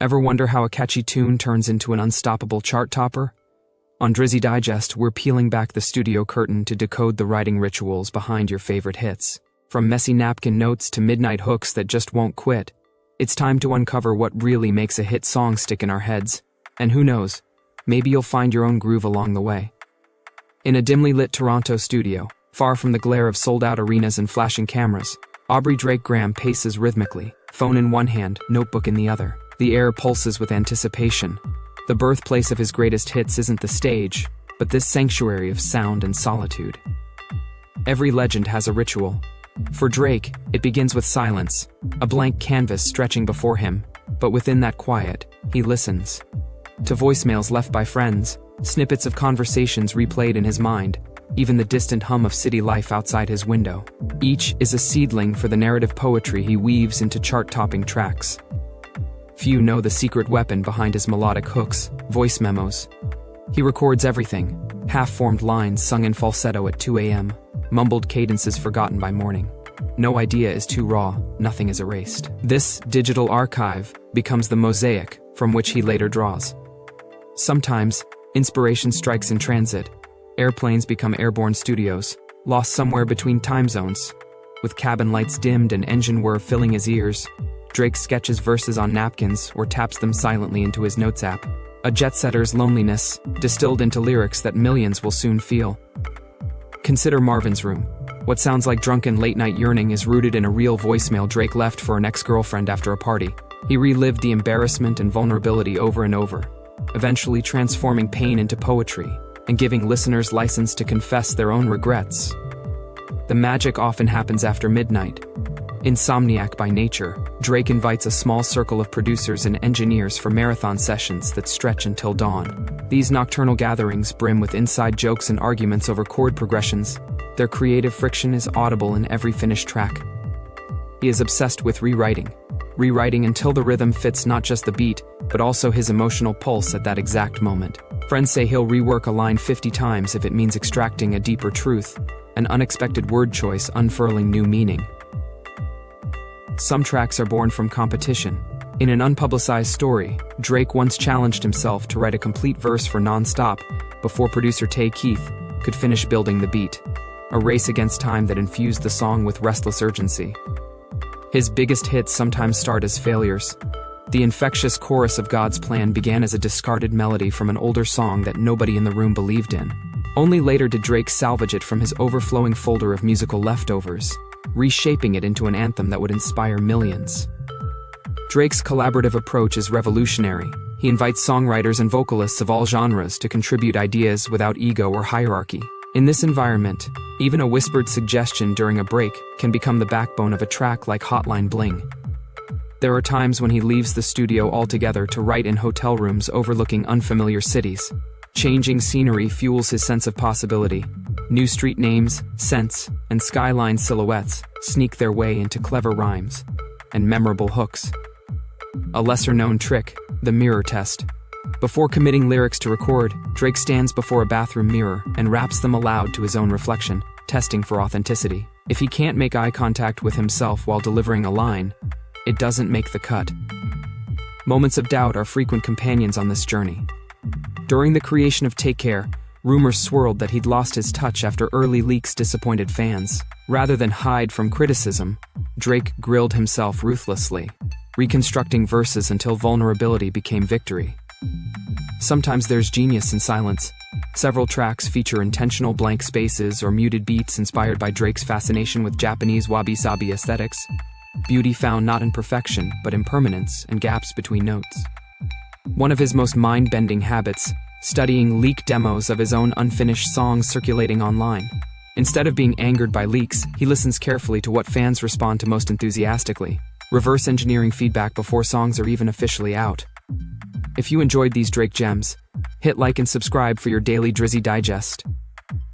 Ever wonder how a catchy tune turns into an unstoppable chart topper? On Drizzy Digest, we're peeling back the studio curtain to decode the writing rituals behind your favorite hits. From messy napkin notes to midnight hooks that just won't quit, it's time to uncover what really makes a hit song stick in our heads. And who knows, maybe you'll find your own groove along the way. In a dimly lit Toronto studio, far from the glare of sold-out arenas and flashing cameras, Aubrey Drake Graham paces rhythmically, phone in one hand, notebook in the other. The air pulses with anticipation. The birthplace of his greatest hits isn't the stage, but this sanctuary of sound and solitude. Every legend has a ritual. For Drake, it begins with silence, a blank canvas stretching before him, but within that quiet, he listens. To voicemails left by friends, snippets of conversations replayed in his mind, even the distant hum of city life outside his window. Each is a seedling for the narrative poetry he weaves into chart-topping tracks. Few know the secret weapon behind his melodic hooks, voice memos. He records everything, half-formed lines sung in falsetto at 2 a.m., mumbled cadences forgotten by morning. No idea is too raw, nothing is erased. This digital archive becomes the mosaic from which he later draws. Sometimes, inspiration strikes in transit. Airplanes become airborne studios, lost somewhere between time zones. With cabin lights dimmed and engine whir filling his ears, Drake sketches verses on napkins or taps them silently into his notes app. A jet-setter's loneliness, distilled into lyrics that millions will soon feel. Consider Marvin's Room. What sounds like drunken late-night yearning is rooted in a real voicemail Drake left for an ex-girlfriend after a party. He relived the embarrassment and vulnerability over and over, eventually transforming pain into poetry and giving listeners license to confess their own regrets. The magic often happens after midnight. Insomniac by nature, Drake invites a small circle of producers and engineers for marathon sessions that stretch until dawn. These nocturnal gatherings brim with inside jokes and arguments over chord progressions. Their creative friction is audible in every finished track. He is obsessed with rewriting until the rhythm fits not just the beat, but also his emotional pulse at that exact moment. Friends say he'll rework a line 50 times if it means extracting a deeper truth, an unexpected word choice unfurling new meaning. Some tracks are born from competition. In an unpublicized story, Drake once challenged himself to write a complete verse for Non-Stop before producer Tay Keith could finish building the beat, a race against time that infused the song with restless urgency. His biggest hits sometimes start as failures. The infectious chorus of God's Plan began as a discarded melody from an older song that nobody in the room believed in. Only later did Drake salvage it from his overflowing folder of musical leftovers, reshaping it into an anthem that would inspire millions. Drake's collaborative approach is revolutionary. He invites songwriters and vocalists of all genres to contribute ideas without ego or hierarchy. In this environment, even a whispered suggestion during a break can become the backbone of a track like Hotline Bling. There are times when he leaves the studio altogether to write in hotel rooms overlooking unfamiliar cities. Changing scenery fuels his sense of possibility. New street names, scents, and skyline silhouettes sneak their way into clever rhymes and memorable hooks. A lesser-known trick, the mirror test. Before committing lyrics to record, Drake stands before a bathroom mirror and raps them aloud to his own reflection, testing for authenticity. If he can't make eye contact with himself while delivering a line, it doesn't make the cut. Moments of doubt are frequent companions on this journey. During the creation of Take Care, rumors swirled that he'd lost his touch after early leaks disappointed fans. Rather than hide from criticism, Drake grilled himself ruthlessly, reconstructing verses until vulnerability became victory. Sometimes there's genius in silence. Several tracks feature intentional blank spaces or muted beats inspired by Drake's fascination with Japanese wabi-sabi aesthetics. Beauty found not in perfection, but impermanence and gaps between notes. One of his most mind-bending habits, studying leak demos of his own unfinished songs circulating online. Instead of being angered by leaks, he listens carefully to what fans respond to most enthusiastically, reverse engineering feedback before songs are even officially out. If you enjoyed these Drake gems, hit like and subscribe for your daily Drizzy Digest.